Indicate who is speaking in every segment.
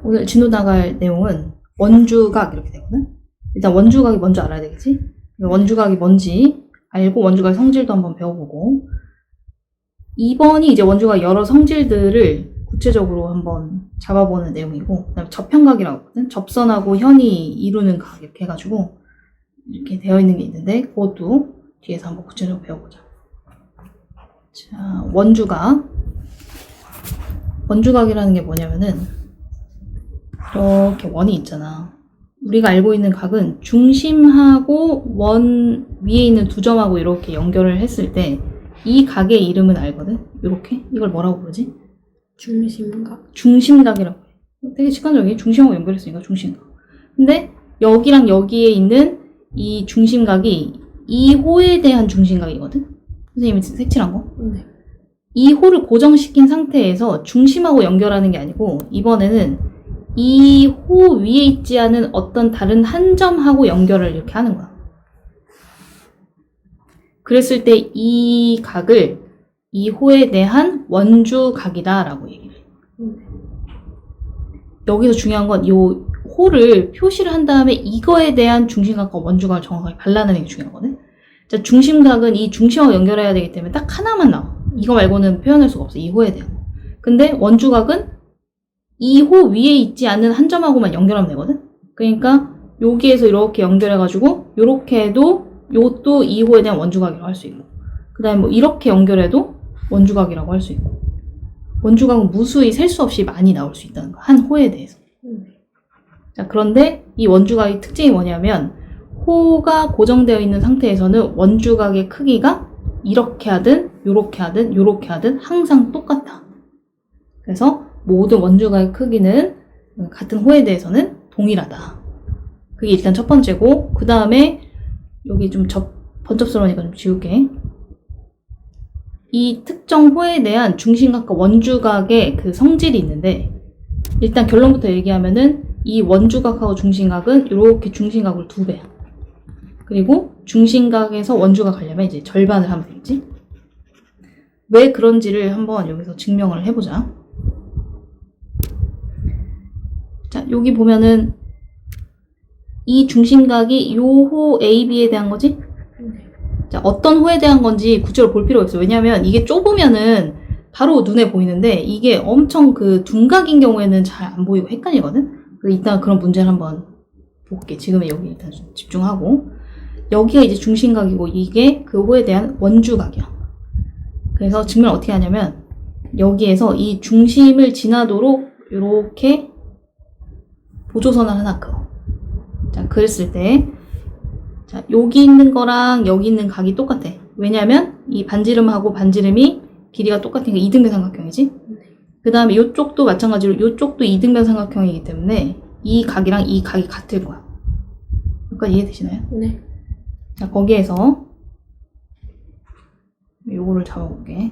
Speaker 1: 오늘 진도 나갈 내용은 원주각 이렇게 되거든? 일단 원주각이 뭔지 알아야 되겠지? 원주각이 뭔지 알고 원주각의 성질도 한번 배워보고 2번이 이제 원주각 여러 성질들을 구체적으로 한번 잡아보는 내용이고 그 다음에 접현각이라고 하거든? 접선하고 현이 이루는 각 이렇게 해가지고 이렇게 되어 있는 게 있는데 그것도 뒤에서 한번 구체적으로 배워보자. 자, 원주각. 원주각이라는 게 뭐냐면은 이렇게 원이 있잖아. 우리가 알고 있는 각은 중심하고 원 위에 있는 두 점하고 이렇게 연결을 했을 때 이 각의 이름은 알거든? 이렇게? 이걸 뭐라고 부르지?
Speaker 2: 중심각?
Speaker 1: 중심각이라고 해. 되게 직관적이야. 중심하고 연결했으니까 중심각. 근데 여기랑 여기에 있는 이 중심각이 이 호에 대한 중심각이거든? 선생님이 색칠한 거?
Speaker 2: 네.
Speaker 1: 이 호를 고정시킨 상태에서 중심하고 연결하는 게 아니고 이번에는 이 호 위에 있지 않은 어떤 다른 한 점하고 연결을 이렇게 하는 거야. 그랬을 때 이 각을 이 호에 대한 원주각이다 라고 얘기를 해. 여기서 중요한 건 이 호를 표시를 한 다음에 이거에 대한 중심각과 원주각을 정확하게 발라내는 게 중요하거든. 자, 중심각은 이 중심하고 연결해야 되기 때문에 딱 하나만 나와. 이거 말고는 표현할 수가 없어. 이 호에 대한. 근데 원주각은 이 호 위에 있지 않은 한 점하고만 연결하면 되거든. 그러니까 여기에서 이렇게 연결해가지고 이렇게 해도 요것도 이 호에 대한 원주각이라고 할 수 있고 그 다음에 뭐 이렇게 연결해도 원주각이라고 할 수 있고 원주각은 무수히 셀 수 없이 많이 나올 수 있다는 거. 한 호에 대해서. 자, 그런데 이 원주각의 특징이 뭐냐면 호가 고정되어 있는 상태에서는 원주각의 크기가 이렇게 하든 요렇게 하든 요렇게 하든 항상 똑같아. 그래서 모든 원주각의 크기는 같은 호에 대해서는 동일하다. 그게 일단 첫 번째고 그 다음에 여기 좀 번쩍스러우니까 좀 지울게. 이 특정 호에 대한 중심각과 원주각의 그 성질이 있는데 일단 결론부터 얘기하면은 이 원주각하고 중심각은 이렇게 중심각을 2배야. 그리고 중심각에서 원주각 가려면 이제 절반을 하면 되겠지? 왜 그런지를 한번 여기서 증명을 해보자. 자, 여기 보면은 이 중심각이 요 호 AB에 대한 거지? 자, 어떤 호에 대한 건지 구체적으로 볼 필요가 없어. 왜냐면 이게 좁으면은 바로 눈에 보이는데 이게 엄청 그 둔각인 경우에는 잘 안 보이고 헷갈리거든? 일단 그런 문제를 한번 볼게. 지금은 여기 일단 집중하고. 여기가 이제 중심각이고 이게 그 호에 대한 원주각이야. 그래서 증명을 어떻게 하냐면 여기에서 이 중심을 지나도록 이렇게 보조선을 하나 그어. 자, 그랬을 때 자, 여기 있는 거랑 여기 있는 각이 똑같아. 왜냐면 이 반지름하고 반지름이 길이가 똑같으니까 이등변 삼각형이지. 그 다음에 이쪽도 마찬가지로 이쪽도 이등변 삼각형이기 때문에 이 각이랑 이 각이 같을 거야. 여기까지 이해되시나요?
Speaker 2: 네.
Speaker 1: 자, 거기에서 요거를 잡아볼게.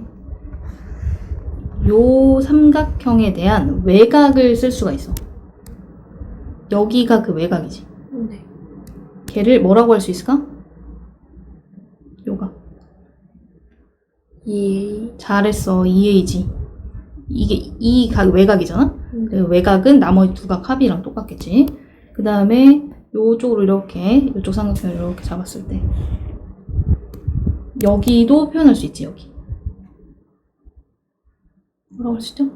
Speaker 1: 요 삼각형에 대한 외곽을 쓸 수가 있어. 여기가 그 외곽이지.
Speaker 2: 네.
Speaker 1: 걔를 뭐라고 할 수 있을까? 요가. 잘했어. EA지. 이게 이 각 외곽이잖아? 그 외곽은 나머지 두 각 합이랑 똑같겠지. 그 다음에 요쪽으로 이렇게 요쪽 삼각형을 이렇게 잡았을 때 여기도 표현할 수 있지. 여기 뭐라고 할 수 있죠?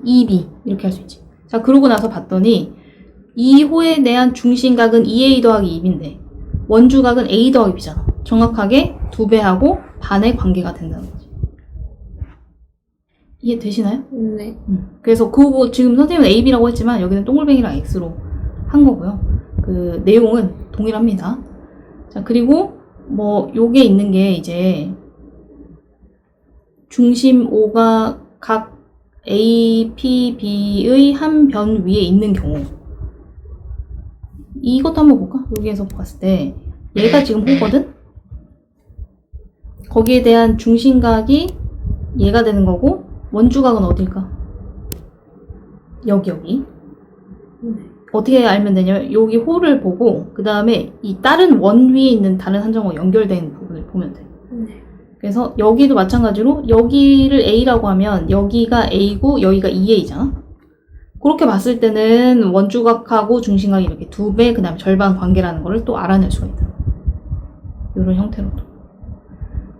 Speaker 1: EB 이렇게 할 수 있지. 자, 그러고 나서 봤더니 이 호에 대한 중심각은 2A 더하기 2B인데 원주각은 A 더하기 B잖아. 정확하게 2배하고 반의 관계가 된다는 거지. 이해되시나요?
Speaker 2: 네.
Speaker 1: 그래서 그 지금 선생님은 AB라고 했지만 여기는 동글뱅이랑 X로 한 거고요. 그 내용은 동일합니다. 자, 그리고 뭐 요게 있는 게 이제 중심 O가 각 A, P, B의 한 변 위에 있는 경우 이것도 한번 볼까? 여기에서 봤을 때 얘가 지금 호거든? 거기에 대한 중심각이 얘가 되는 거고 원주각은 어딜까? 여기. 어떻게 알면 되냐면 여기 호를 보고 그 다음에 이 다른 원 위에 있는 다른 한 점과 연결된 부분을 보면 돼. 그래서 여기도 마찬가지로 여기를 A라고 하면 여기가 A고 여기가 2A잖아? 그렇게 봤을 때는 원주각하고 중심각이 이렇게 2배, 그 다음에 절반 관계라는 거를 또 알아낼 수가 있다. 이런 형태로도.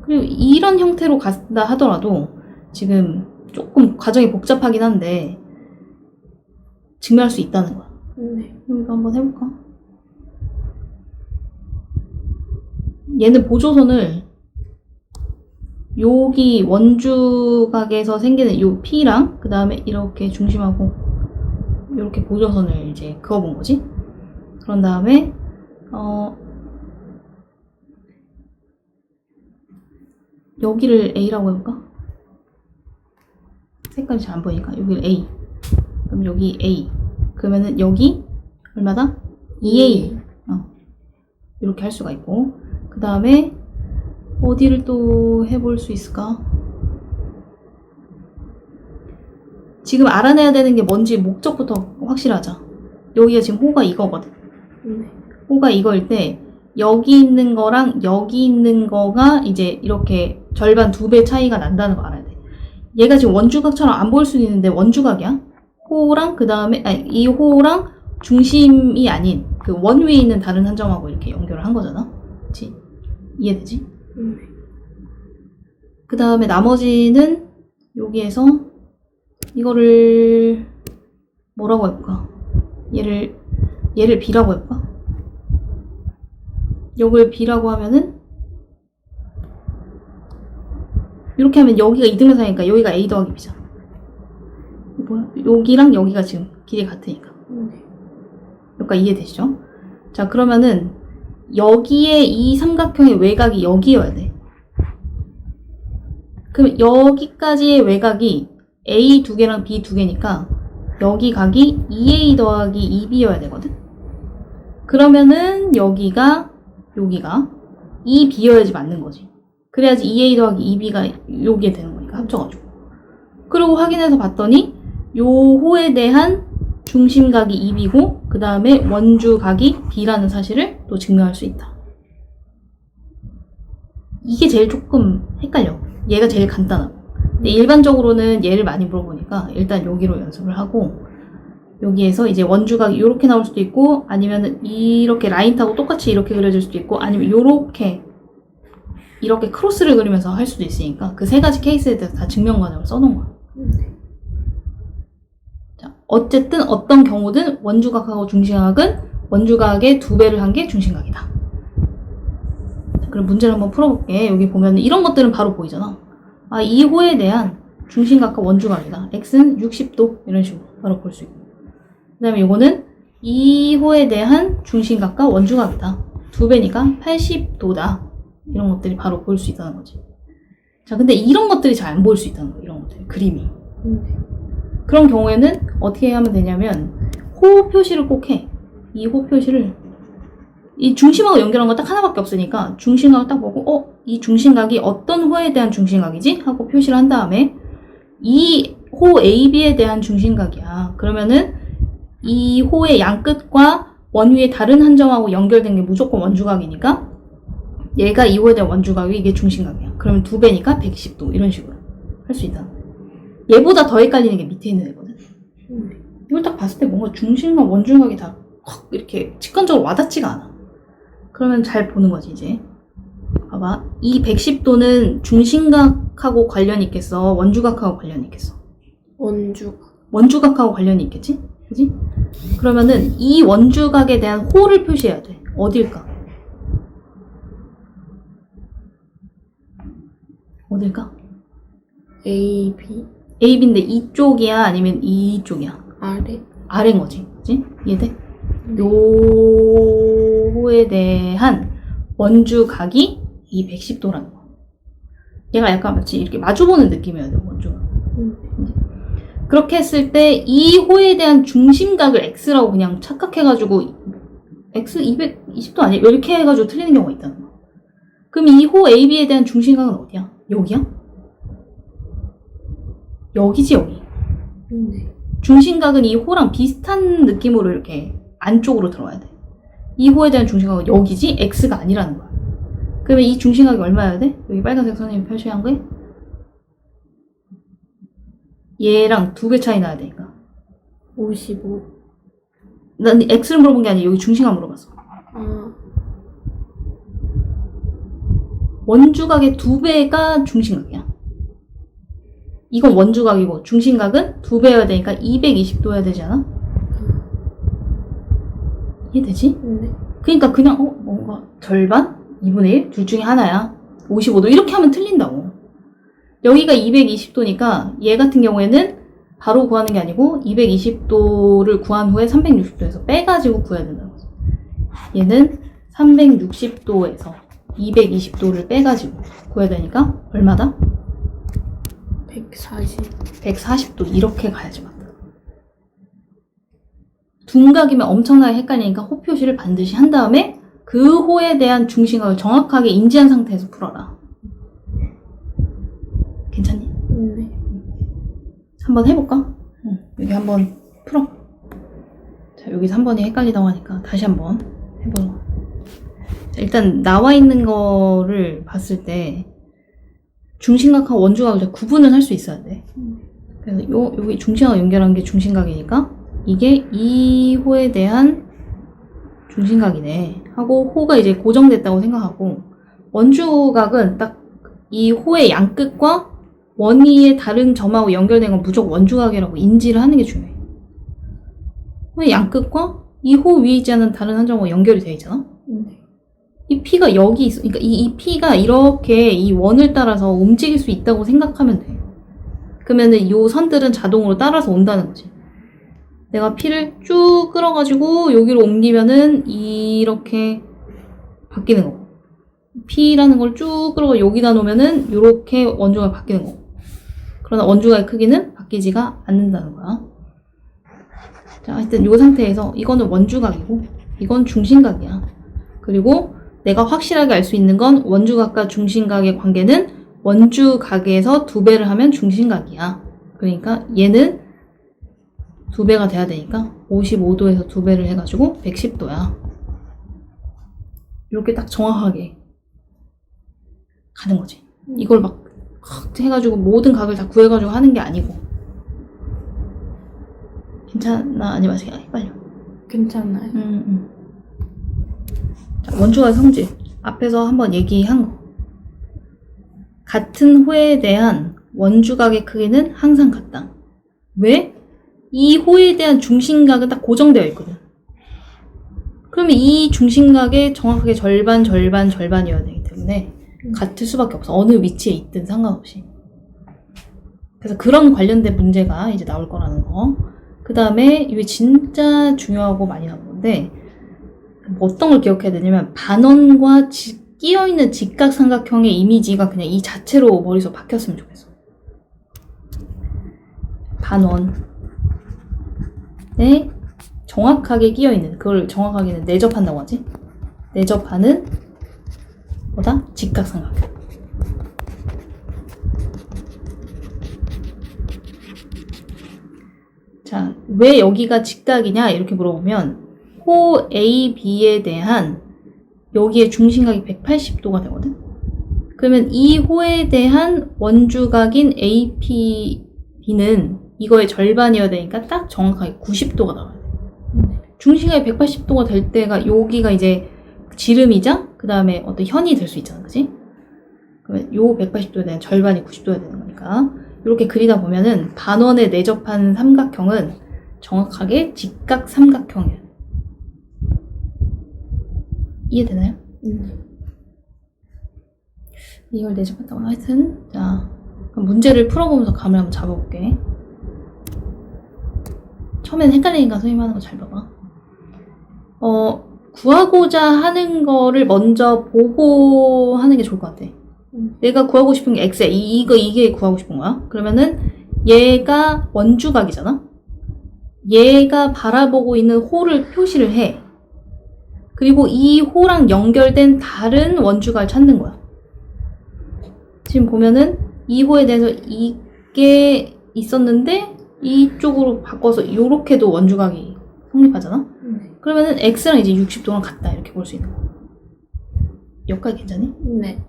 Speaker 1: 그리고 이런 형태로 간다 하더라도 지금 조금 과정이 복잡하긴 한데 증명할 수 있다는 거야.
Speaker 2: 네.
Speaker 1: 여기도 한번 해볼까? 얘는 보조선을 여기 원주각에서 생기는 요 P랑 그 다음에 이렇게 중심하고 이렇게 보조선을 이제 그어본 거지. 그런 다음에 여기를 A라고 해볼까? 색깔이 잘 안 보이니까 여기를 A. 그럼 여기 A. 그러면은 여기 얼마다? 2A. 이렇게 할 수가 있고, 그 다음에 어디를 또 해볼 수 있을까? 지금 알아내야 되는 게 뭔지 목적부터 확실하자. 여기가 지금 호가 이거거든. 호가 이거일 때 여기 있는 거랑 여기 있는 거가 이제 이렇게 절반 2배 차이가 난다는 거 알아야 돼. 얘가 지금 원주각처럼 안 보일 수는 있는데 원주각이야. 호랑 그 다음에 이 호랑 중심이 아닌 그 원 위에 있는 다른 한 점하고 이렇게 연결을 한 거잖아. 그치? 이해되지? 그 다음에 나머지는 여기에서 이거를 뭐라고 해볼까? 얘를 B라고 해볼까? 요걸 B라고 하면은 이렇게 하면 여기가 이등변상이니까 여기가 A 더하기 B잖아. 뭐야? 여기랑 여기가 지금 길이 같으니까. 여기가 이해되시죠? 자, 그러면은 여기에 이 삼각형의 외곽이 여기여야 돼. 그럼 여기까지의 외곽이 A 2개랑 B 2개니까 여기 각이 2A 더하기 2B여야 되거든? 그러면은 여기가 2B여야지 맞는 거지. 그래야지 2A 더하기 2B가 여기에 되는 거니까 합쳐가지고. 그리고 확인해서 봤더니 요 호에 대한 중심각이 2B고 그 다음에 원주각이 B라는 사실을 또 증명할 수 있다. 이게 제일 조금 헷갈려. 얘가 제일 간단하고. 근데 일반적으로는 얘를 많이 물어보니까 일단 여기로 연습을 하고 여기에서 이제 원주각이 이렇게 나올 수도 있고 아니면 이렇게 라인 타고 똑같이 이렇게 그려질 수도 있고 아니면 이렇게 크로스를 그리면서 할 수도 있으니까 그 세 가지 케이스에 대해서 다 증명 과정을 써놓은 거야. 자, 어쨌든 어떤 경우든 원주각하고 중심각은 원주각의 2배를 한 게 중심각이다. 자, 그럼 문제를 한번 풀어볼게. 여기 보면 이런 것들은 바로 보이잖아. 아, 이 호에 대한 중심각과 원주각이다. x는 60도 이런 식으로 바로 볼 수 있고 그 다음에 요거는 이 호에 대한 중심각과 원주각이다. 2배니까 80도다. 이런 것들이 바로 보일 수 있다는 거지. 자, 근데 이런 것들이 잘 안 보일 수 있다는 거야. 이런 것들, 그림이. 그런 경우에는 어떻게 하면 되냐면 호 표시를 꼭 해. 이 호 표시를 이 중심하고 연결한 건 딱 하나밖에 없으니까 중심각을 딱 보고 이 중심각이 어떤 호에 대한 중심각이지? 하고 표시를 한 다음에 이 호 AB에 대한 중심각이야. 그러면은 이 호의 양끝과 원 위에 다른 한 점하고 연결된 게 무조건 원주각이니까 얘가 이 호에 대한 원주각이 이게 중심각이야. 그러면 2배니까 110도 이런 식으로 할 수 있다. 얘보다 더 헷갈리는 게 밑에 있는 애거든. 이걸 딱 봤을 때 뭔가 중심과 원주각이 다 확 이렇게 직관적으로 와닿지가 않아. 그러면 잘 보는 거지 이제. 봐봐. 이 110도는 중심각하고 관련이 있겠어? 원주각하고 관련이 있겠어? 원주각하고 관련이 있겠지? 그지? 그러면은 이 원주각에 대한 호를 표시해야 돼. 어딜까? 어딜까? AB인데 이쪽이야? 아니면 이쪽이야? 아래인 거지. 그치? 이해돼? 요 호에 대한 원주각이 이 110도라는 거. 얘가 약간 마치 이렇게 마주보는 느낌이어야 돼, 원주각. 그렇게 했을 때 이 호에 대한 중심각을 X라고 그냥 착각해가지고 X 220도 아니야? 이렇게 해가지고 틀리는 경우가 있다는 거. 그럼 이 호 AB에 대한 중심각은 어디야? 여기야? 여기지, 여기. 중심각은 이 호랑 비슷한 느낌으로 이렇게 안쪽으로 들어와야 돼. 이 호에 대한 중심각은 여기지? X가 아니라는 거야. 그러면 이 중심각이 얼마여야 돼? 여기 빨간색 선생님이 표시한 거에 얘랑 2배 차이 나야 되니까
Speaker 2: 55.
Speaker 1: 난 x를 물어본 게 아니라 여기 중심각 물어봤어.
Speaker 2: 아,
Speaker 1: 원주각의 2배가 중심각이야. 이건 원주각이고 중심각은 2배여야 되니까 220도여야 되지 않아? 이해되지?
Speaker 2: 네.
Speaker 1: 그러니까 그냥 뭔가 절반? 2분의 1? 둘 중에 하나야. 55도 이렇게 하면 틀린다고. 여기가 220도니까 얘 같은 경우에는 바로 구하는 게 아니고 220도를 구한 후에 360도에서 빼가지고 구해야 된다는 거죠. 얘는 360도에서 220도를 빼가지고 구해야 되니까 얼마다?
Speaker 2: 140.
Speaker 1: 140도 이렇게 가야지 맞다. 둔각이면 엄청나게 헷갈리니까 호 표시를 반드시 한 다음에 그 호에 대한 중심각을 정확하게 인지한 상태에서 풀어라. 괜찮니?
Speaker 2: 네.
Speaker 1: 한번 해볼까? 응, 여기 한번 풀어. 자, 여기서 한 번이 헷갈리다고 하니까 다시 한번 해보자. 자, 일단 나와 있는 거를 봤을 때 중심각하고 원주각을 구분을 할 수 있어야 돼. 그래서 여기 중심각 연결한 게 중심각이니까 이게 이 호에 대한 중심각이네 하고 호가 이제 고정됐다고 생각하고 원주각은 딱 이 호의 양끝과 원위의 다른 점하고 연결된 건 무조건 원주각이라고 인지를 하는 게 중요해. 호의 양끝과 이 호 위에 있지 않은 다른 한 점하고 연결이 되어 있잖아.
Speaker 2: 네.
Speaker 1: 이 P가 여기 있어. 그러니까 이 P가 이렇게 이 원을 따라서 움직일 수 있다고 생각하면 돼. 그러면은 이 선들은 자동으로 따라서 온다는 거지. 내가 P를 쭉 끌어가지고 여기로 옮기면은 이렇게 바뀌는 거고. P라는 걸 쭉 끌어가 여기다 놓으면은 이렇게 원주각이 바뀌는 거고. 그러나 원주각의 크기는 바뀌지가 않는다는 거야. 자, 하여튼 이 상태에서 이거는 원주각이고 이건 중심각이야. 그리고 내가 확실하게 알 수 있는 건 원주각과 중심각의 관계는 원주각에서 2배를 하면 중심각이야. 그러니까 얘는 2배가 돼야 되니까 55도에서 2배를 해가지고 110도야. 이렇게 딱 정확하게 가는 거지. 이걸 막 해가지고 모든 각을 다 구해가지고 하는 게 아니고. 괜찮나? 아니면 헷갈려?
Speaker 2: 괜찮아요.
Speaker 1: 자, 원주각의 성질. 앞에서 한번 얘기한 거. 같은 호에 대한 원주각의 크기는 항상 같다. 왜? 이 호에 대한 중심각은 딱 고정되어 있거든. 그러면 이 중심각의 정확하게 절반이어야 되기 때문에 같을 수밖에 없어. 어느 위치에 있든 상관없이. 그래서 그런 관련된 문제가 이제 나올 거라는 거. 그 다음에 이게 진짜 중요하고 많이 나오는 건데 어떤 걸 기억해야 되냐면 반원과 끼어있는 직각삼각형의 이미지가 그냥 이 자체로 머릿속에 박혔으면 좋겠어. 반원에 정확하게 끼어있는, 그걸 정확하게는 내접한다고 하지? 내접하는 뭐다? 직각삼각형. 자, 왜 여기가 직각이냐 이렇게 물어보면 호 A, B에 대한 여기에 중심각이 180도가 되거든? 그러면 이 호에 대한 원주각인 AP, B는 이거의 절반이어야 되니까 딱 정확하게 90도가 나와야 돼. 중심각이 180도가 될 때가 여기가 이제 지름이자 그 다음에 어떤 현이 될 수 있잖아, 그치? 그러면 요 180도에 대한 절반이 90도여야 되는 거니까 이렇게 그리다 보면은 반원에 내접한 삼각형은 정확하게 직각 삼각형이에요. 이해되나요? 이걸 내접했다고 하여튼 자 그럼 문제를 풀어보면서 감을 한번 잡아볼게. 처음엔 헷갈리니까 선생님 하는 거 잘 봐봐. 구하고자 하는 거를 먼저 보고 하는 게 좋을 것 같아. 내가 구하고 싶은 게 x야. 이게 구하고 싶은 거야. 그러면은 얘가 원주각이잖아. 얘가 바라보고 있는 호를 표시를 해. 그리고 이 호랑 연결된 다른 원주각을 찾는 거야. 지금 보면은 이 호에 대해서 이게 있었는데 이쪽으로 바꿔서 이렇게도 원주각이 성립하잖아. 그러면은 x랑 이제 60도랑 같다 이렇게 볼 수 있는 거야. 여기까지 괜찮니?
Speaker 2: 네.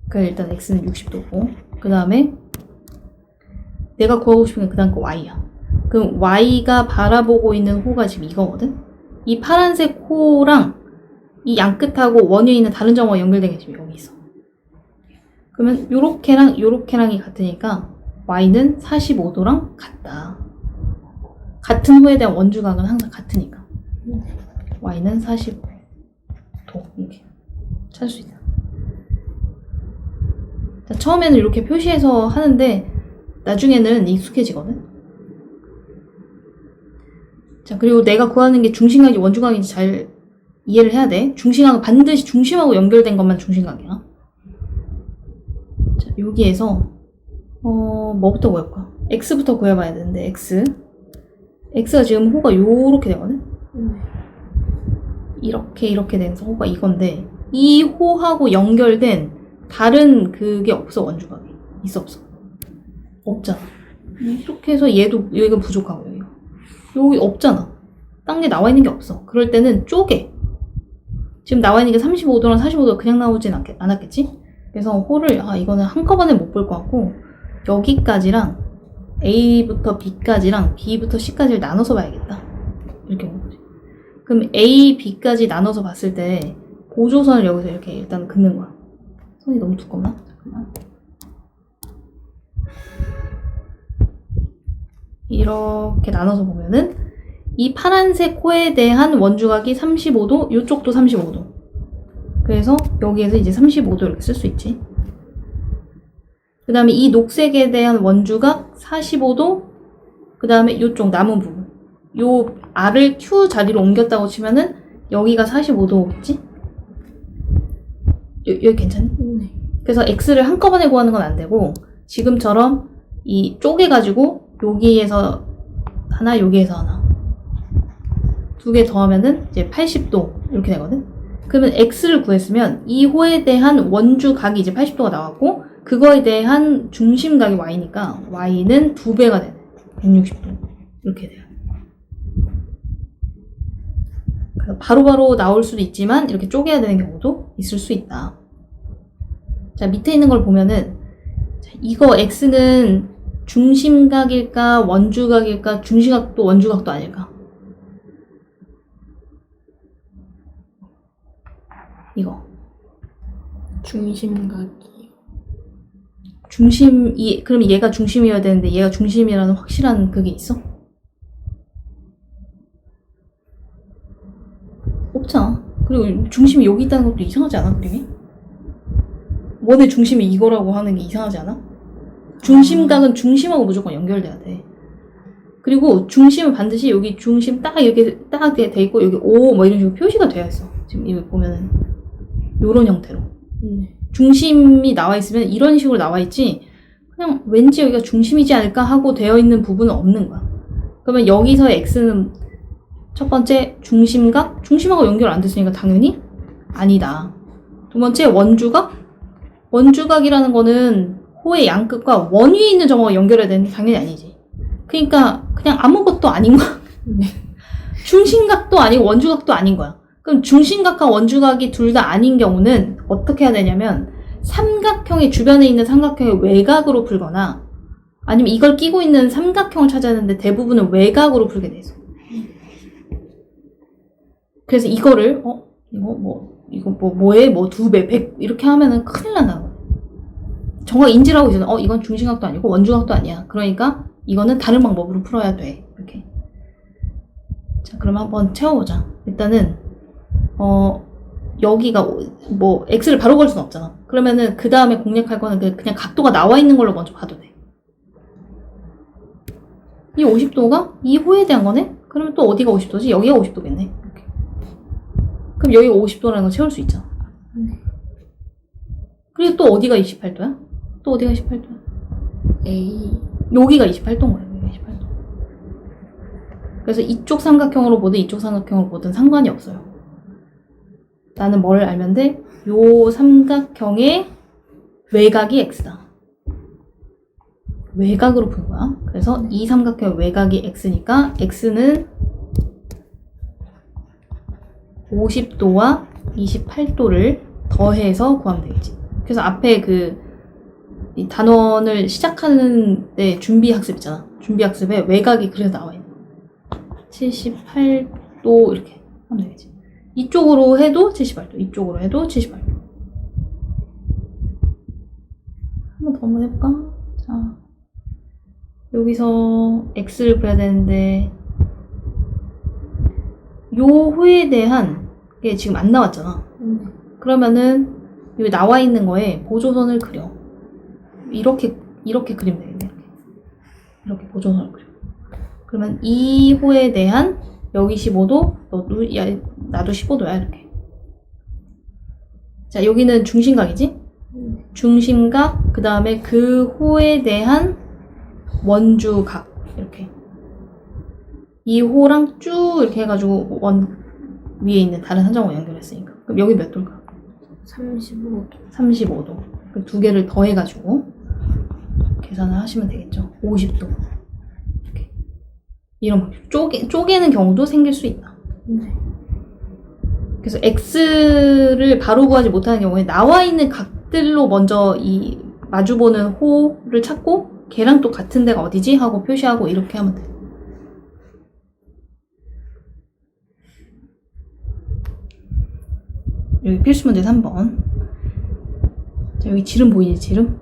Speaker 1: 그래 일단 x는 60도고 그 다음에 내가 구하고 싶은 게 그 다음 거 y야. 그럼 Y가 바라보고 있는 호가 지금 이거거든? 이 파란색 호랑 이 양끝하고 원위에 있는 다른 점과 연결된 게 지금 여기 있어. 그러면 요렇게랑 요렇게랑이 같으니까 Y는 45도랑 같다. 같은 호에 대한 원주각은 항상 같으니까. Y는 45도. 이렇게 찾을 수 있다. 자, 처음에는 이렇게 표시해서 하는데 나중에는 익숙해지거든. 자, 그리고 내가 구하는 게 중심각이 원주각인지 잘 이해를 해야 돼. 중심각은 반드시 중심하고 연결된 것만 중심각이야. 자, 여기에서 뭐부터 구해볼까? X부터 구해봐야 되는데 X가 지금 호가 요렇게 되거든? 이렇게 돼서 호가 이건데 이 호하고 연결된 다른 그게 없어. 원주각이 있어 없어? 없잖아. 이렇게 해서 여기가 부족하고 여기 없잖아. 딴 게 나와 있는 게 없어. 그럴 때는 쪼개. 지금 나와 있는 게 35도랑 45도가 그냥 나오진 않았겠지? 그래서 호를 이거는 한꺼번에 못 볼 것 같고 여기까지랑 A부터 B까지랑 B부터 C까지를 나눠서 봐야겠다. 이렇게 보는 거지. 그럼 A, B까지 나눠서 봤을 때 보조선을 여기서 이렇게 일단 긋는 거야. 선이 너무 두껍나? 잠깐만. 이렇게 나눠서 보면은 이 파란색 호에 대한 원주각이 35도, 이쪽도 35도. 그래서 여기에서 이제 35도 이렇게 쓸 수 있지. 그 다음에 이 녹색에 대한 원주각 45도, 그 다음에 이쪽 남은 부분. 요 R을 Q 자리로 옮겼다고 치면은 여기가 45도겠지? 여기 괜찮니?
Speaker 2: 네.
Speaker 1: 그래서 X를 한꺼번에 구하는 건 안 되고 지금처럼 이 쪼개가지고 여기에서 하나, 여기에서 하나 두 개 더하면은 이제 80도 이렇게 되거든? 그러면 X를 구했으면 이 호에 대한 원주각이 이제 80도가 나왔고 그거에 대한 중심각이 Y니까 Y는 2배가 되네. 160도 이렇게 돼요. 그래서 바로바로 나올 수도 있지만 이렇게 쪼개야 되는 경우도 있을 수 있다. 자, 밑에 있는 걸 보면은 이거 X는 중심각일까 원주각일까 중심각도 원주각도 아닐까? 이거
Speaker 2: 중심각이요.
Speaker 1: 그럼 얘가 중심이어야 되는데 얘가 중심이라는 확실한 그게 있어? 없잖아. 그리고 중심이 여기 있다는 것도 이상하지 않아, 그림이? 원의 중심이 이거라고 하는 게 이상하지 않아? 중심각은 중심하고 무조건 연결돼야 돼. 그리고 중심은 반드시 여기 중심 딱 이렇게 딱 돼 있고 여기 O 뭐 이런 식으로 표시가 되어 있어. 지금 이거 보면은 요런 형태로. 중심이 나와 있으면 이런 식으로 나와 있지 그냥 왠지 여기가 중심이지 않을까 하고 되어 있는 부분은 없는 거야. 그러면 여기서의 X는 첫 번째 중심각? 중심하고 연결 안 됐으니까 당연히 아니다. 두 번째 원주각? 원주각이라는 거는 호의 양끝과 원 위에 있는 점하고 연결해야 되는데 당연히 아니지. 그러니까 그냥 아무것도 아닌 거야.
Speaker 2: 네.
Speaker 1: 중심각도 아니고 원주각도 아닌 거야. 그럼 중심각과 원주각이 둘 다 아닌 경우는 어떻게 해야 되냐면 삼각형의 주변에 있는 삼각형의 외곽으로 풀거나 아니면 이걸 끼고 있는 삼각형을 찾아야 하는데 대부분은 외곽으로 풀게 돼 있어. 그래서 이거를 이거 뭐에 뭐 2배, 100 이렇게 하면은 큰일 난다는 거야. 정확히 인지를 하고 있잖아. 이건 중심각도 아니고 원주각도 아니야. 그러니까 이거는 다른 방법으로 풀어야 돼. 이렇게. 자, 그럼 한번 채워보자. 일단은 여기가 뭐 X를 바로 걸 수는 없잖아. 그러면은 그 다음에 공략할 거는 그냥 각도가 나와 있는 걸로 먼저 봐도 돼. 이 50도가 이 호에 대한 거네? 그러면 또 어디가 50도지? 여기가 50도겠네. 이렇게. 그럼 여기가 50도라는 걸 채울 수 있잖아. 그리고 또 어디가 28도야? 또 어디가 28도야?
Speaker 2: A.
Speaker 1: 여기가 28도인 거야. 여기가 28도. 그래서 이쪽 삼각형으로 보든 이쪽 삼각형으로 보든 상관이 없어요. 나는 뭘 알면 돼? 요 삼각형의 외곽이 X다. 외곽으로 푼 거야. 그래서 이 삼각형의 외곽이 X니까 X는 50도와 28도를 더해서 구하면 되겠지. 그래서 앞에 그 이 단원을 시작하는데 준비 학습 있잖아. 준비 학습에 외곽이 그래서 나와 있는 거야. 78도 이렇게 하면 되겠지. 이쪽으로 해도 78도, 이쪽으로 해도 78도. 한번 해볼까? 자, 여기서 x를 그려야 되는데 요 호에 대한 게 지금 안 나왔잖아. 그러면은 여기 나와 있는 거에 보조선을 그려. 이렇게 그리면 되겠네. 이렇게 보조선을 그려. 그러면 이 호에 대한 여기 15도, 나도 15도야 이렇게. 자, 여기는 중심각이지? 중심각, 그 다음에 그 호에 대한 원주각 이렇게. 이 호랑 쭉 이렇게 해가지고 위에 있는 다른 한정호 연결했으니까. 그럼 여기 몇 도일까?
Speaker 2: 35도.
Speaker 1: 35도. 그 두 개를 더해가지고 계산을 하시면 되겠죠. 50도. 이렇게. 이런 방식. 쪼개는 경우도 생길 수 있다.
Speaker 2: 네.
Speaker 1: 그래서 x를 바로 구하지 못하는 경우에 나와 있는 각들로 먼저 이 마주보는 호를 찾고 걔랑 또 같은 데가 어디지? 하고 표시하고 이렇게 하면 돼. 여기 필수 문제 3번. 자, 여기 지름 보이지? 지름?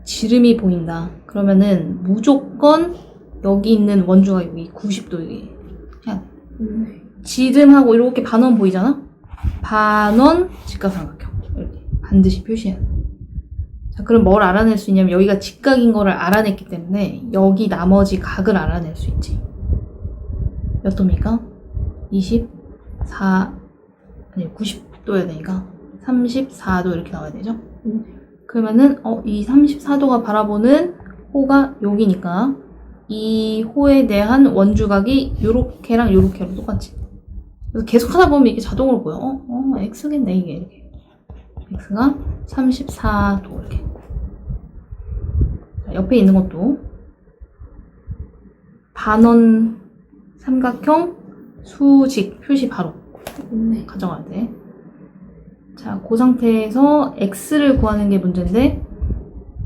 Speaker 1: 지름이 보인다. 그러면은 무조건 여기 있는 원주가 여기 90도 여기 해야 돼. 지름하고 이렇게 반원 보이잖아? 반원 직각삼각형. 이렇게 반드시 표시해야 돼. 자, 그럼 뭘 알아낼 수 있냐면 여기가 직각인 거를 알아냈기 때문에 여기 나머지 각을 알아낼 수 있지. 몇 도입니까? 24, 아니 90도여야 되니까 34도 이렇게 나와야 되죠? 그러면은 이 34도가 바라보는 호가 여기니까 이 호에 대한 원주각이 요렇게랑 요렇게랑 똑같지. 그래서 계속 하다 보면 이게 자동으로 보여. x겠네 이게 이렇게. x가 34도 이렇게. 자, 옆에 있는 것도 반원 삼각형 수직 표시 바로 가져가야 돼. 자, 그 상태에서 x를 구하는 게 문제인데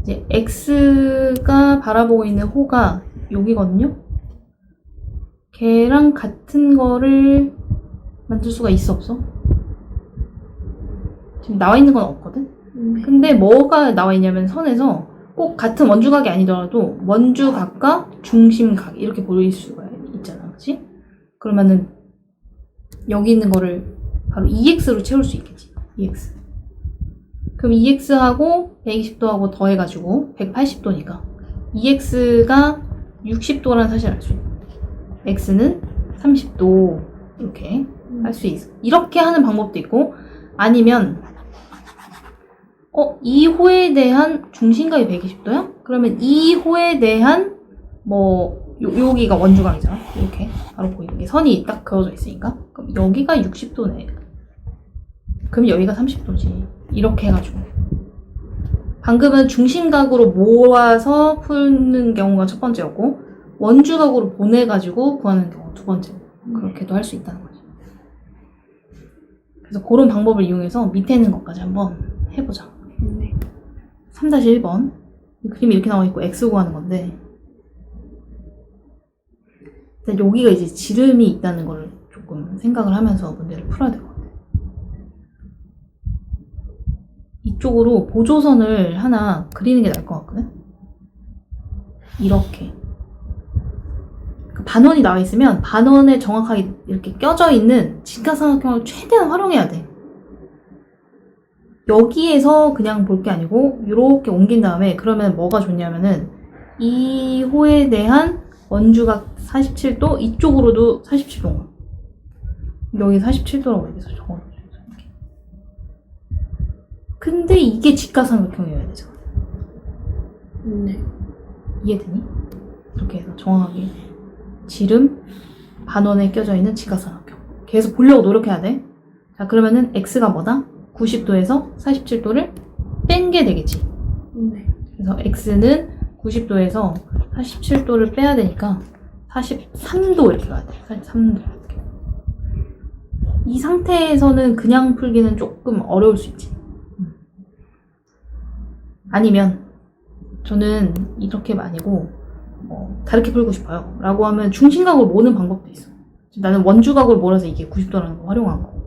Speaker 1: 이제 x가 바라보고 있는 호가 여기거든요. 걔랑 같은 거를 만들 수가 있어 없어? 지금 나와 있는 건 없거든? 근데 뭐가 나와 있냐면 선에서 꼭 같은 원주각이 아니더라도 원주각과 중심각 이렇게 보일 수가 있잖아. 그치? 그러면은 여기 있는 거를 바로 EX로 채울 수 있겠지. EX. 그럼 EX하고 120도하고 더해가지고 180도니까 EX가 60도라는 사실을 알 수 있어. X는 30도 이렇게 할 수 있어. 이렇게 하는 방법도 있고 아니면 이 호에 대한 중심각이 120도야? 그러면 이 호에 대한 여기가 원주각이잖아. 이렇게 바로 보이는 게 선이 딱 그어져 있으니까 그럼 여기가 60도네. 그럼 여기가 30도지. 이렇게 해가지고 방금은 중심각으로 모아서 푸는 경우가 첫 번째였고 원주각으로 보내가지고 구하는 경우 두 번째. 그렇게도 할 수 있다는 거지. 그래서 그런 방법을 이용해서 밑에 있는 것까지 한번 해보자. 3-1번 그림이 이렇게 나와 있고 x 구하는 건데 일단 여기가 이제 지름이 있다는 걸 조금 생각을 하면서 문제를 풀어야 될 것 같아. 이쪽으로 보조선을 하나 그리는 게 나을 것 같거든? 이렇게. 반원이 나와 있으면 반원에 정확하게 이렇게 껴져 있는 직각삼각형을 최대한 활용해야 돼. 여기에서 그냥 볼 게 아니고 이렇게 옮긴 다음에 그러면 뭐가 좋냐면은 이 호에 대한 원주각 47도 이쪽으로도 47도 여기 47도라고 여기서 적어놓죠. 근데 이게 직각삼각형이어야 되잖아.
Speaker 2: 네.
Speaker 1: 이해되니? 이렇게 해서 정확하게 지름 반원에 껴져 있는 직각삼각형 계속 보려고 노력해야 돼. 자, 그러면은 x가 뭐다? 90도에서 47도를 뺀 게 되겠지.
Speaker 2: 네.
Speaker 1: 그래서 x는 90도에서 47도를 빼야 되니까 43도 이렇게 가야 돼. 43도 이렇게. 이 상태에서는 그냥 풀기는 조금 어려울 수 있지. 아니면 저는 이렇게 아니고 다르게 풀고 싶어요 라고 하면 중심각을 모는 방법도 있어. 나는 원주각을 몰아서 이게 90도라는 걸 활용한 거.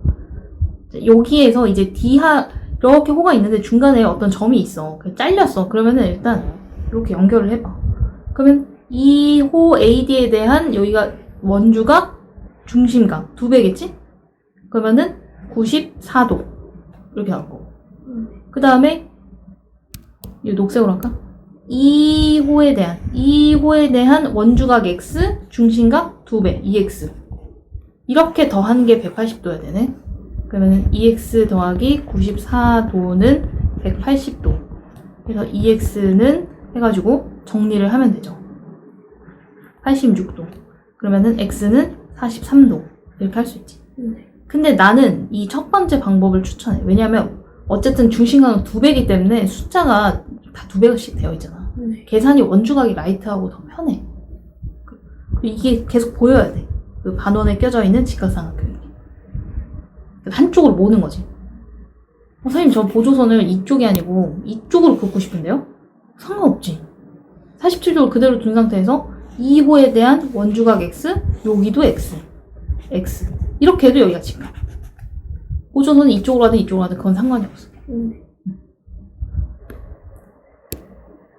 Speaker 1: 여기에서 이제 D하 이렇게 호가 있는데 중간에 어떤 점이 있어. 잘렸어. 그러면은 일단 이렇게 연결을 해봐. 그러면 이 호 AD에 대한 여기가 원주각, 중심각 두 배겠지? 그러면은 94도 이렇게 나올 거고. 그 다음에 이 녹색으로 할까? 이 호에 대한 원주각 X, 중심각 2배, EX. 이렇게 더한 게 180도야 되네. 그러면 EX 더하기 94도는 180도. 그래서 EX는 해가지고 정리를 하면 되죠. 86도. 그러면은 X는 43도. 이렇게 할 수 있지. 근데 나는 이 첫 번째 방법을 추천해. 왜냐면 어쨌든 중심각은 2배이기 때문에 숫자가 다 2배씩 되어 있잖아. 계산이 원주각이 라이트하고 더 편해. 그리고 이게 계속 보여야 돼. 그 반원에 껴져 있는 직각삼각형이. 한쪽으로 모는 거지. 선생님 저 보조선을 이쪽이 아니고 이쪽으로 긋고 싶은데요? 상관없지. 47도를 그대로 둔 상태에서 2호에 대한 원주각 X, 여기도 X. 이렇게 해도 여기가 직각. 보조선은 이쪽으로 하든 이쪽으로 하든 그건 상관이 없어.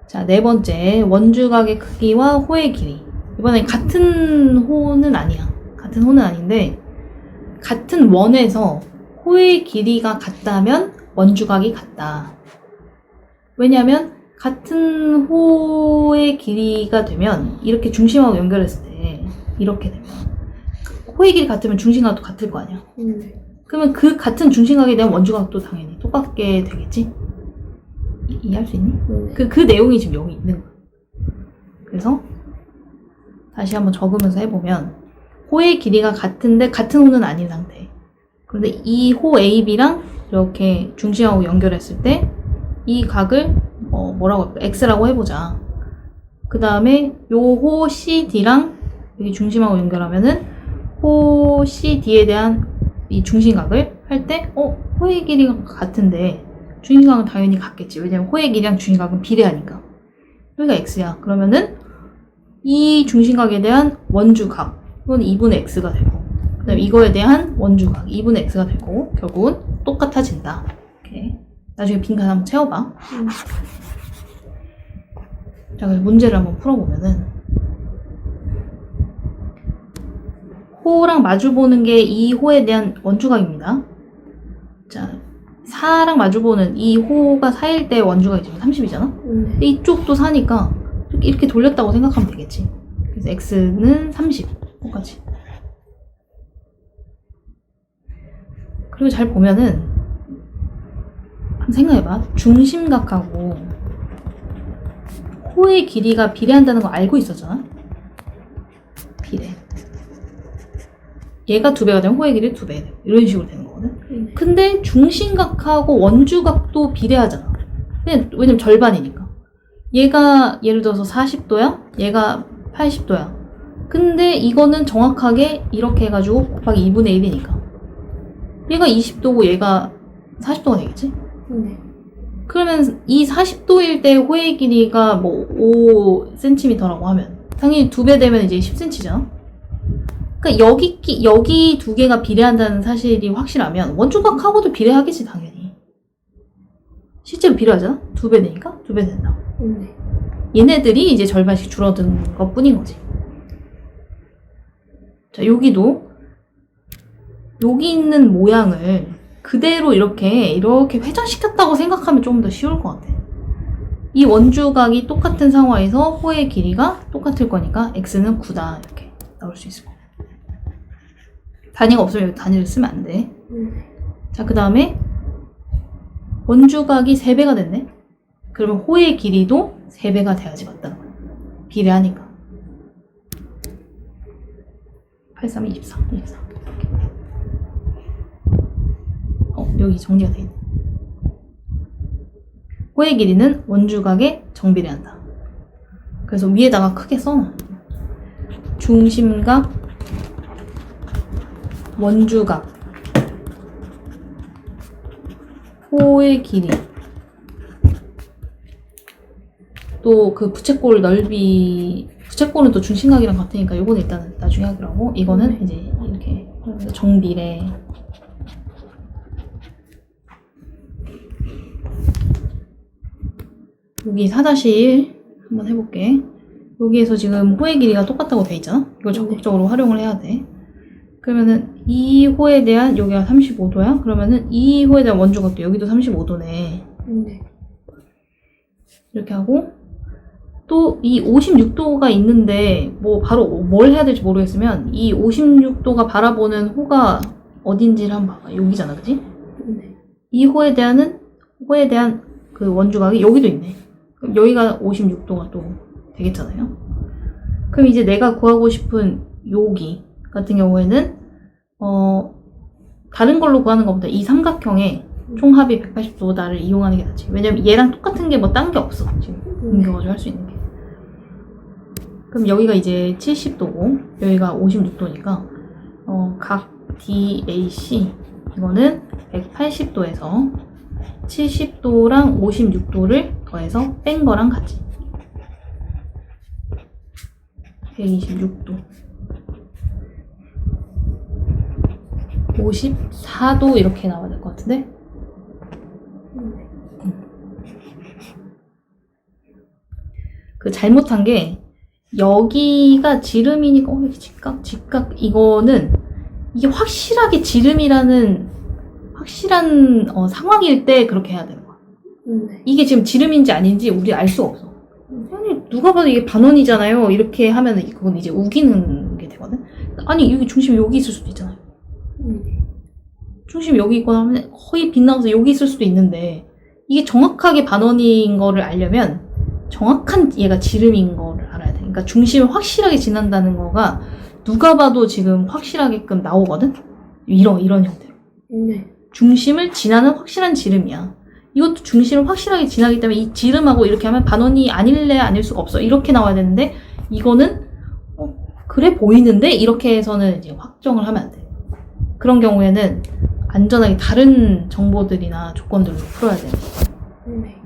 Speaker 1: 자, 네 번째. 원주각의 크기와 호의 길이. 이번엔 같은 호는 아니야. 같은 호는 아닌데 같은 원에서 호의 길이가 같다면 원주각이 같다. 왜냐면 같은 호의 길이가 되면 이렇게 중심하고 연결했을 때 이렇게 되면 호의 길이 같으면 중심각도 같을 거 아니야. 그러면 그 같은 중심각에 대한 원주각도 당연히 똑같게 되겠지? 이해할 수 있니? 그 내용이 지금 여기 있는 거야. 그래서 다시 한번 적으면서 해보면 호의 길이가 같은데 같은 호는 아닌 상태. 그런데 이 호 AB랑 이렇게 중심하고 연결했을 때 이 각을 뭐라고 할까? X라고 해보자. 그 다음에 요 호 CD랑 여기 중심하고 연결하면은 호 CD에 대한 이 중심각을 할 때 호의 길이가 같은데 중심각은 당연히 같겠지. 왜냐면 호의 길이랑 중심각은 비례하니까. 여기가 X야. 그러면은 이 중심각에 대한 원주각 이건 2분의 X가 되고 그 다음에 이거에 대한 원주각 2분의 X가 되고 결국은 똑같아진다. 이렇게. 나중에 빈칸 한번 채워봐. 자, 그래서 문제를 한번 풀어보면은 호랑 마주보는 게 이 호에 대한 원주각입니다. 자, 4랑 마주보는 이 호가 4일 때 원주각이 지금 30이잖아? 근데 이쪽도 4니까 이렇게 돌렸다고 생각하면 되겠지. 그래서 X는 30. 똑같이. 그리고 잘 보면은 한번 생각해봐. 중심각하고 호의 길이가 비례한다는 거 알고 있었잖아? 비례. 얘가 2배가 되면 호의 길이 2배. 이런 식으로 되는 거거든. 근데 중심각하고 원주각도 비례하잖아. 왜냐면 절반이니까. 얘가 예를 들어서 40도야? 얘가 80도야. 근데 이거는 정확하게 이렇게 해가지고 곱하기 2분의 1이니까. 얘가 20도고 얘가 40도가 되겠지? 그러면 이 40도일 때 호의 길이가 뭐 5cm라고 하면 당연히 2배 되면 이제 10cm잖아? 그러니까 여기 두 개가 비례한다는 사실이 확실하면 원주각하고도 비례하겠지 당연히. 실제로 비례하잖아? 2배 되니까 2배 된다. 얘네들이 이제 절반씩 줄어든 것 뿐인 거지. 자, 여기도 여기 있는 모양을 그대로 이렇게 회전시켰다고 생각하면 조금 더 쉬울 것 같아. 이 원주각이 똑같은 상황에서 호의 길이가 똑같을 거니까 x는 9다 이렇게 나올 수 있을 거야. 단위가 없으면 여기 단위를 쓰면 안 돼. 자, 그 다음에 원주각이 3배가 됐네. 그러면 호의 길이도 3배가 돼야지 맞다는 거야. 비례하니까. 8, 3, 24, 24. 여기 정리가 돼 있네. 호의 길이는 원주각에 정비례한다. 그래서 위에다가 크게 써놔. 중심각, 원주각, 호의 길이 또 그 부채꼴 넓이, 부채꼴은 또 중심각이랑 같으니까 요거는 일단은 나중에 하기로 하고, 이거는 이제 이렇게 정비례. 여기 4-1 한번 해볼게. 여기에서 지금 호의 길이가 똑같다고 돼 있잖아? 이걸 적극적으로 활용을 해야 돼. 그러면은 이 호에 대한, 여기가 35도야? 그러면은 이 호에 대한 원주각도 여기도 35도네.
Speaker 2: 네.
Speaker 1: 이렇게 하고, 또 이 56도가 있는데 뭐 바로 뭘 해야 될지 모르겠으면 이 56도가 바라보는 호가 어딘지를 한번 봐봐. 여기잖아, 그치?
Speaker 2: 네.
Speaker 1: 이 호에 대한 그 원주각이 여기도 있네. 그럼 여기가 56도가 또 되겠잖아요. 그럼 이제 내가 구하고 싶은 여기 같은 경우에는 다른 걸로 구하는 것보다 이 삼각형의 총합이 180도다를 이용하는 게 낫지. 왜냐면 얘랑 똑같은 게 뭐 딴 게 없어. 지금 옮겨가지고 할 수 있는 게. 그럼 여기가 이제 70도고 여기가 56도니까 각 DAC 이거는 180도에서 70도랑 56도를 더해서 뺀 거랑 같이 126도 54도 이렇게 나와야 될 것 같은데. 그 잘못한 게 여기가 지름이니까 이렇게 직각 이거는 이게 확실하게 지름이라는 확실한 상황일 때 그렇게 해야 되는 거야.
Speaker 2: 네.
Speaker 1: 이게 지금 지름인지 아닌지 우리 알 수가 없어. 아니 누가 봐도 이게 반원이잖아요. 이렇게 하면 그건 이제 우기는 게 되거든. 아니 여기 중심이 여기 있을 수도 있잖아요. 중심이 여기 있거나 하면 거의 빗나가서 여기 있을 수도 있는데 이게 정확하게 반원인 거를 알려면 정확한 얘가 지름인 거를 알아야 돼. 그러니까 중심을 확실하게 지난다는 거가 누가 봐도 지금 확실하게끔 나오거든? 이런 형태로.
Speaker 2: 네.
Speaker 1: 중심을 지나는 확실한 지름이야. 이것도 중심을 확실하게 지나기 때문에 이 지름하고 이렇게 하면 반원이 아닐래 아닐 수가 없어. 이렇게 나와야 되는데 이거는 그래 보이는데 이렇게 해서는 이제 확정을 하면 안 돼. 그런 경우에는 안전하게 다른 정보들이나 조건들로 풀어야 돼.
Speaker 2: 네.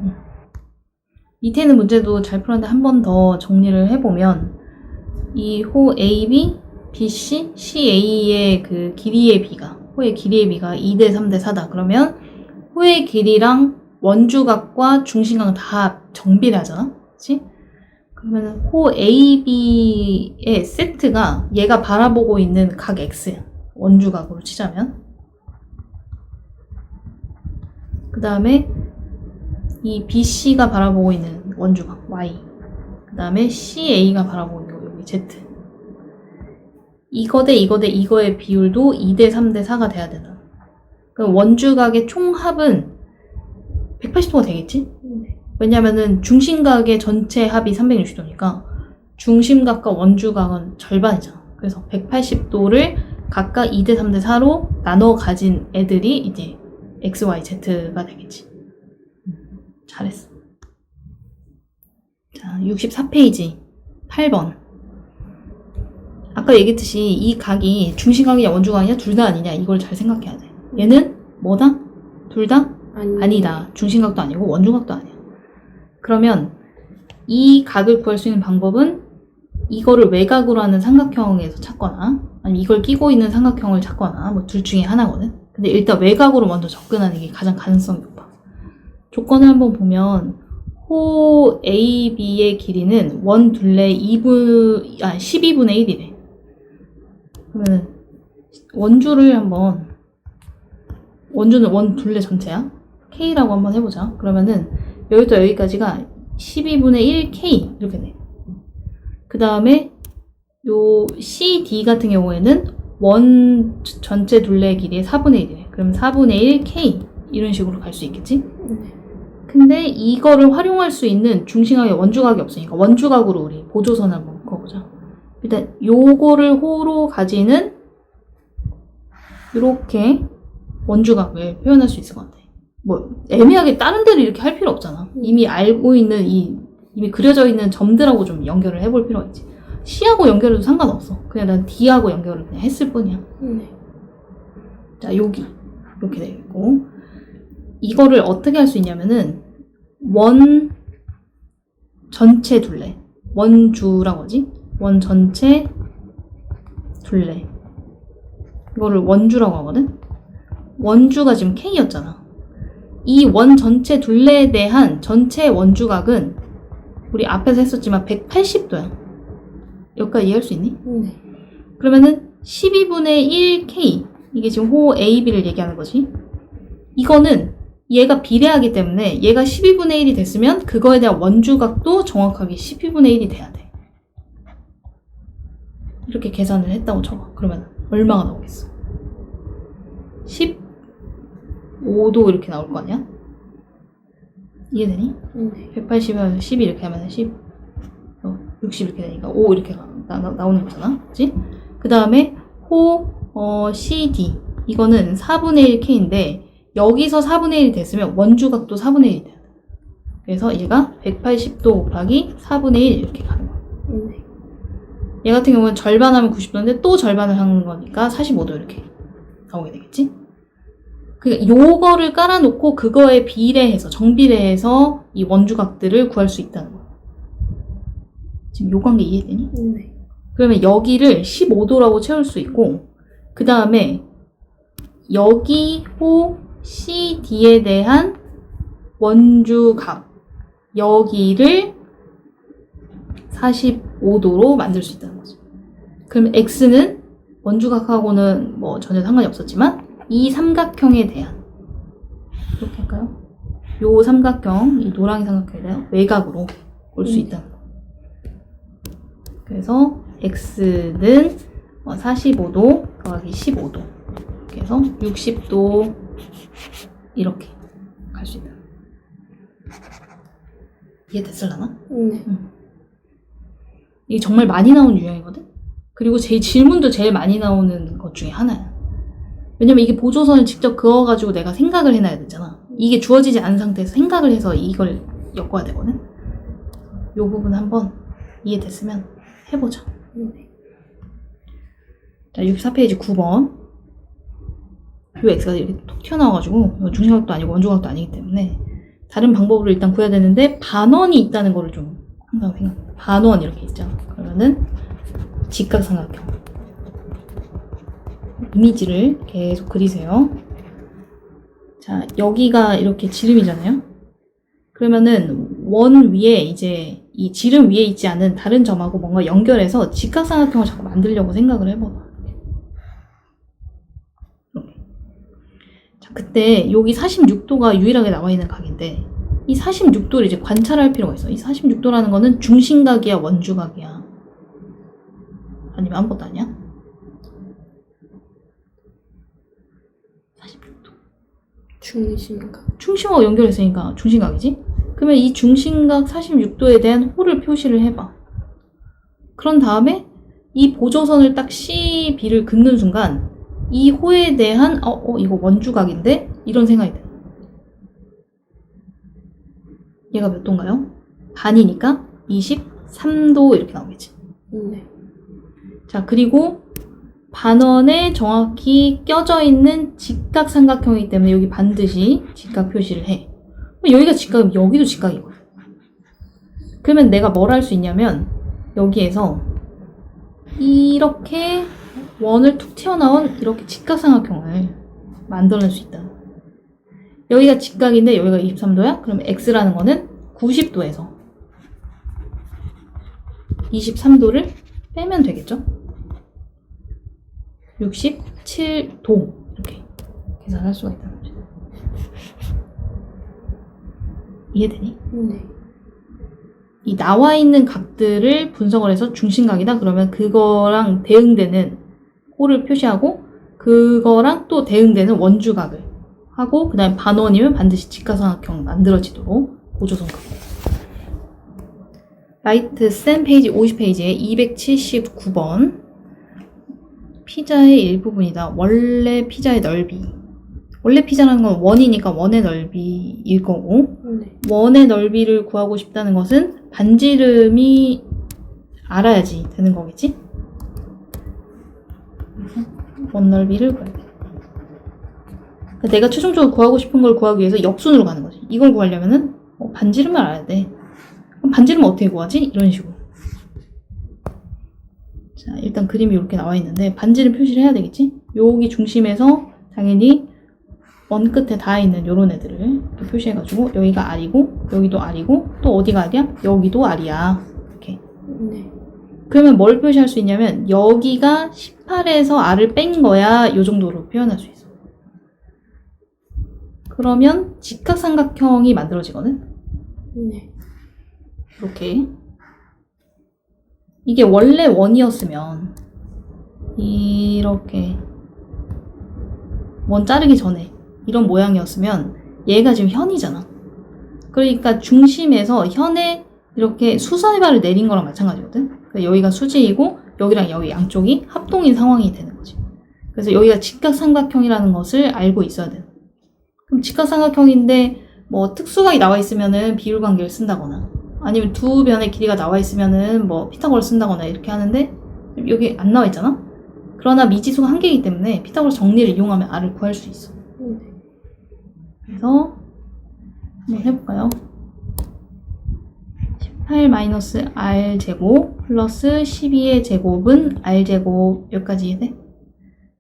Speaker 1: 밑에 있는 문제도 잘 풀었는데 한 번 더 정리를 해보면 이 호 AB, BC, CA의 그 길이의 비가 호의 길이의 비가 2대 3대 4다. 그러면 호의 길이랑 원주각과 중심각은 다 정비례하잖아? 그치? 그러면 호 AB의 세트가 얘가 바라보고 있는 각 X야. 원주각으로 치자면. 그 다음에 이 BC가 바라보고 있는 원주각 Y. 그 다음에 CA가 바라보고 있는 거 여기 Z. 이거 대 이거 대 이거의 비율도 2대 3대 4가 돼야 되나. 그럼 원주각의 총합은 180도가 되겠지? 왜냐면은 중심각의 전체 합이 360도니까 중심각과 원주각은 절반이잖아. 그래서 180도를 각각 2대 3대 4로 나눠 가진 애들이 이제 X, Y, Z가 되겠지. 잘했어. 자, 64페이지 8번. 아까 얘기했듯이 이 각이 중심각이냐 원주각이냐 둘 다 아니냐 이걸 잘 생각해야 돼. 얘는 뭐다? 둘 다? 아니다. 중심각도 아니고 원주각도 아니야. 그러면 이 각을 구할 수 있는 방법은 이거를 외곽으로 하는 삼각형에서 찾거나 아니면 이걸 끼고 있는 삼각형을 찾거나 뭐 둘 중에 하나거든. 근데 일단 외곽으로 먼저 접근하는 게 가장 가능성이 높아. 조건을 한번 보면 호 AB의 길이는 원 둘레 12분의 1이래. 그러면은 원주는 원 둘레 전체야. K라고 한번 해보자. 그러면은 여기부터 여기까지가 12분의 1K 이렇게 돼. 그 다음에 요 CD 같은 경우에는 원 전체 둘레 길이의 4분의 1이래. 그럼 4분의 1K 이런 식으로 갈 수 있겠지? 근데 이거를 활용할 수 있는 중심각의 원주각이 없으니까 원주각으로 우리 보조선을 한번 그어보자. 일단 요거를 호로 가지는 이렇게 원주각을 표현할 수 있을 것 같아. 뭐 애매하게 다른 데를 이렇게 할 필요 없잖아. 이미 알고 있는 이미 그려져 있는 점들하고 좀 연결을 해볼 필요가 있지. C하고 연결해도 상관없어. 그냥 난 D하고 연결을 그냥 했을 뿐이야. 자, 여기 이렇게 되겠고 이거를 어떻게 할 수 있냐면은 원 전체 둘레. 원주라고 하지? 원 전체 둘레. 이거를 원주라고 하거든? 원주가 지금 K였잖아. 이 원 전체 둘레에 대한 전체 원주각은 우리 앞에서 했었지만 180도야. 여기까지 이해할 수 있니?
Speaker 2: 네.
Speaker 1: 그러면은 12분의 1K. 이게 지금 호 AB를 얘기하는 거지. 이거는 얘가 비례하기 때문에 얘가 12분의 1이 됐으면 그거에 대한 원주각도 정확하게 12분의 1이 돼야 돼. 이렇게 계산을 했다고 쳐봐. 그러면 얼마가 나오겠어? 15도 이렇게 나올 거 아니야? 이해되니?
Speaker 2: 네.
Speaker 1: 180에서 12 이렇게 하면 60 이렇게 되니까 5 이렇게 나오는 거잖아. 그치? 그 다음에 호 CD. 이거는 4분의 1K인데 여기서 4분의 1이 됐으면 원주각도 4분의 1이 돼야 돼. 그래서 얘가 180도 곱하기 4분의 1 이렇게 가는 거야.
Speaker 2: 네.
Speaker 1: 얘 같은 경우는 절반하면 90도인데 또 절반을 하는 거니까 45도 이렇게 나오게 되겠지? 그러니까 요거를 깔아놓고 그거에 비례해서 정비례해서 이 원주각들을 구할 수 있다는 거야. 지금 요 관계 이해되니?
Speaker 2: 네.
Speaker 1: 그러면 여기를 15도라고 채울 수 있고 그 다음에 여기 호 CD에 대한 원주각 여기를 45도로 만들 수 있다는 거죠. 그럼 X는 원주각하고는 뭐 전혀 상관이 없었지만 이 삼각형에 대한 이렇게 할까요? 요 삼각형, 이 노랑이 삼각형에 대한 외곽으로 볼 수 있다는 거. 그래서 X는 45도 더하기 15도 이렇게 해서 60도 이렇게 갈 수 있다. 이해됐을라나?
Speaker 2: 네.
Speaker 1: 이게 정말 많이 나오는 유형이거든? 그리고 질문도 제일 많이 나오는 것 중에 하나야. 왜냐면 이게 보조선을 직접 그어가지고 내가 생각을 해놔야 되잖아. 이게 주어지지 않은 상태에서 생각을 해서 이걸 엮어야 되거든? 요 부분 한번 이해됐으면 해보자.
Speaker 2: 네.
Speaker 1: 자, 64페이지 9번. 요 X가 이렇게 톡 튀어나와가지고 이거 중심각도 아니고 원주각도 아니기 때문에 다른 방법으로 일단 구해야 되는데 반원이 있다는 거를 좀 항상 생각해. 반원 이렇게 있잖아. 그러면은 직각삼각형 이미지를 계속 그리세요. 자, 여기가 이렇게 지름이잖아요. 그러면은 원 위에 이제 이 지름 위에 있지 않은 다른 점하고 뭔가 연결해서 직각삼각형을 자꾸 만들려고 생각을 해봐봐. 이렇게. 자, 그때 여기 46도가 유일하게 나와 있는 각인데 이 46도를 이제 관찰할 필요가 있어. 이 46도라는 거는 중심각이야, 원주각이야? 아니면 아무것도 아니야? 46도.
Speaker 2: 중심각.
Speaker 1: 중심하고 연결했으니까 중심각이지? 그러면 이 중심각 46도에 대한 호를 표시를 해봐. 그런 다음에 이 보조선을 딱 CB를 긋는 순간 이 호에 대한 이거 원주각인데? 이런 생각이 돼. 얘가 몇 도인가요? 반이니까 23도 이렇게 나오겠지.
Speaker 2: 네.
Speaker 1: 자, 그리고 반원에 정확히 껴져 있는 직각삼각형이기 때문에 여기 반드시 직각 표시를 해. 여기가 직각이면 여기도 직각이거든. 그러면 내가 뭘 할 수 있냐면 여기에서 이렇게 원을 툭 튀어나온 이렇게 직각삼각형을 만들어낼 수 있다. 여기가 직각인데 여기가 23도야? 그럼 X라는 거는 90도에서 23도를 빼면 되겠죠? 67도 이렇게 계산할 수가 있다는 거죠. 이해되니?
Speaker 2: 네.
Speaker 1: 이 나와 있는 각들을 분석을 해서 중심각이다 그러면 그거랑 대응되는 호를 표시하고 그거랑 또 대응되는 원주각을 하고 그 다음에 반원이면 반드시 직각삼각형 만들어지도록 보조선 그거. 라이트 센 페이지 50페이지에 279번 피자의 일부분이다. 원래 피자의 넓이. 원래 피자라는 건 원이니까 원의 넓이일 거고
Speaker 2: 네.
Speaker 1: 원의 넓이를 구하고 싶다는 것은 반지름이 알아야지 되는 거겠지? 원 넓이를 구해야 돼. 그러니까 내가 최종적으로 구하고 싶은 걸 구하기 위해서 역순으로 가는 거지. 이걸 구하려면은 반지름을 알아야 돼. 그럼 반지름은 어떻게 구하지? 이런 식으로. 자, 일단 그림이 이렇게 나와 있는데 반지름 표시를 해야 되겠지? 여기 중심에서 당연히 먼 끝에 다 있는 요런 애들을 이렇게 표시해가지고 여기가 R이고 여기도 R이고 또 어디가 R이야? 여기도 R이야. 이렇게.
Speaker 2: 네.
Speaker 1: 그러면 뭘 표시할 수 있냐면 여기가 18에서 R을 뺀 거야. 요 정도로 표현할 수 있어. 그러면 직각삼각형이 만들어지거든?
Speaker 2: 네.
Speaker 1: 이렇게. 이게 원래 원이었으면 이렇게 원 자르기 전에 이런 모양이었으면 얘가 지금 현이잖아. 그러니까 중심에서 현에 이렇게 수선의 발을 내린 거랑 마찬가지거든. 그러니까 여기가 수직이고 여기랑 여기 양쪽이 합동인 상황이 되는 거지. 그래서 여기가 직각삼각형이라는 것을 알고 있어야 돼. 그럼 직각삼각형인데 뭐 특수각이 나와 있으면은 비율관계를 쓴다거나 아니면 두 변의 길이가 나와 있으면은 뭐 피타고라스 쓴다거나 이렇게 하는데 여기 안 나와 있잖아. 그러나 미지수가 한 개이기 때문에 피타고라스 정리를 이용하면 R을 구할 수 있어. 그래서 한번 해볼까요? 18-R 제곱 플러스 12의 제곱은 R 제곱 여기까지 이해돼?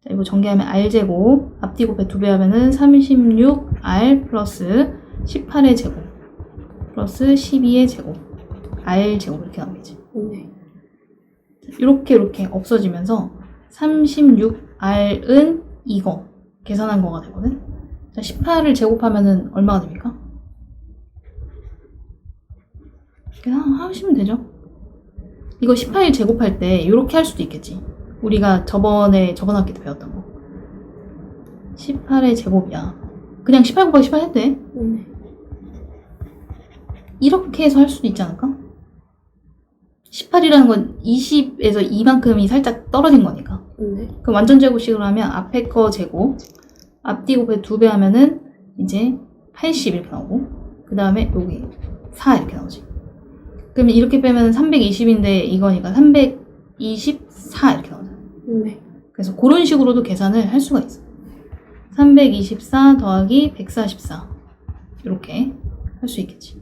Speaker 1: 자, 이거 전개하면 R 제곱 앞뒤 곱해 2배 하면은 36R 플러스 18의 제곱 플러스 12의 제곱 R 제곱 이렇게 나오겠지.
Speaker 2: 네.
Speaker 1: 이렇게 없어지면서 36R은 이거 계산한 거가 되거든. 자, 18을 제곱하면은 얼마가 됩니까? 계산하시면 되죠. 이거 18 제곱할 때 이렇게 할 수도 있겠지. 우리가 저번 학기 때 배웠던 거. 18의 제곱이야. 그냥 18 곱하기 18 해도 돼.
Speaker 2: 네.
Speaker 1: 이렇게 해서 할 수도 있지 않을까? 18이라는 건 20에서 이만큼이 살짝 떨어진 거니까.
Speaker 2: 네.
Speaker 1: 그럼 완전 제곱식으로 하면 앞에 거 제곱, 앞뒤 곱해 2배 하면은 이제 80 이렇게 나오고, 그 다음에 여기 4 이렇게 나오지. 그러면 이렇게 빼면 320인데 이거니까 324 이렇게 나오잖아.
Speaker 2: 네.
Speaker 1: 그래서 그런 식으로도 계산을 할 수가 있어. 324 더하기 144 이렇게 할 수 있겠지.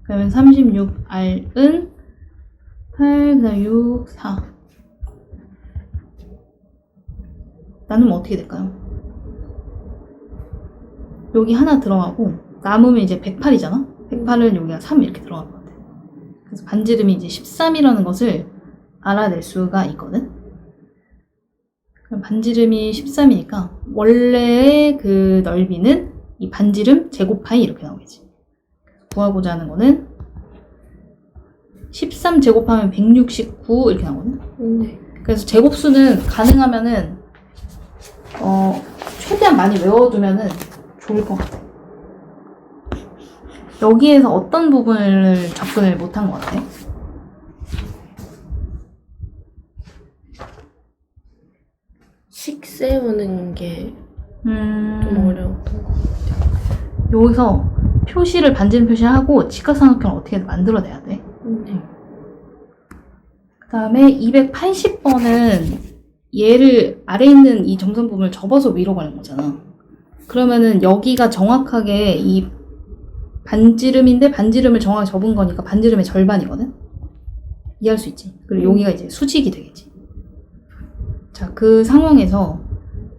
Speaker 1: 그러면 36R은 8, 그다음 6, 4 나누면 어떻게 될까요? 여기 하나 들어가고 남으면 이제 108이잖아? 108은 여기가 3 이렇게 들어갈 것 같아. 그래서 반지름이 이제 13이라는 것을 알아낼 수가 있거든? 그럼 반지름이 13이니까 원래의 그 넓이는 이 반지름 제곱파이 이렇게 나오겠지. 구하고자 하는 거는 13 제곱하면 169 이렇게 나오거든?
Speaker 2: 네.
Speaker 1: 그래서 제곱수는 가능하면은 최대한 많이 외워두면은 좋을 것 같아. 여기에서 어떤 부분을 접근을 못한 것 같아?
Speaker 2: 식 세우는 게 좀 어려웠던 것 같아요.
Speaker 1: 여기서 표시를 반지름 표시하고 직각삼각형을 어떻게 만들어내야 돼.
Speaker 2: 네.
Speaker 1: 그 다음에 280번은 얘를 아래 있는 이 점선 부분을 접어서 위로 가는 거잖아. 그러면은 여기가 정확하게 이 반지름인데 반지름을 정확하게 접은 거니까 반지름의 절반이거든? 이해할 수 있지? 그리고 여기가 이제 수직이 되겠지. 자, 그 상황에서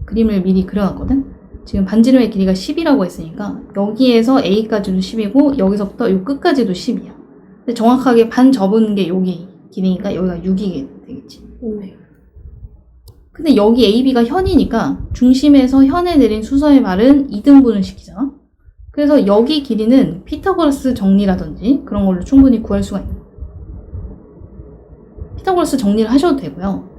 Speaker 1: 그림을 미리 그려놨거든? 지금 반지름의 길이가 10이라고 했으니까 여기에서 A까지도 10이고 여기서부터 요 끝까지도 10이야. 근데 정확하게 반 접은 게 여기 길이니까 여기가 6이 되겠지.
Speaker 2: 네.
Speaker 1: 근데 여기 AB가 현이니까 중심에서 현에 내린 수서의 발은 2등분을 시키잖아? 그래서 여기 길이는 피타고라스 정리라든지 그런 걸로 충분히 구할 수가 있는 거야. 피타고라스 정리를 하셔도 되고요.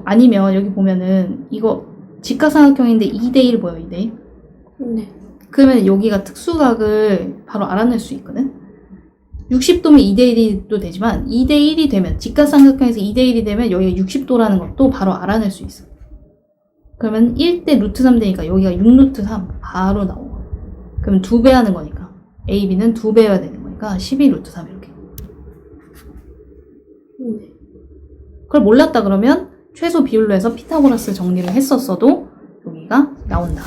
Speaker 1: 아니면 여기 보면은 이거 직각삼각형인데 2대1 보여, 2대1?
Speaker 2: 네.
Speaker 1: 그러면 여기가 특수각을 바로 알아낼 수 있거든? 60도면 2대1도 되지만 2대1이 되면 직각삼각형에서 2대1이 되면 여기가 60도라는 것도 바로 알아낼 수 있어. 그러면 1대 루트 3 되니까 여기가 6 루트 3 바로 나와. 그러면 2배 하는 거니까 AB는 2배여야 되는 거니까 12 루트 3 이렇게.
Speaker 2: 네.
Speaker 1: 그걸 몰랐다 그러면 최소 비율로 해서 피타고라스 정리를 했었어도 여기가 나온다.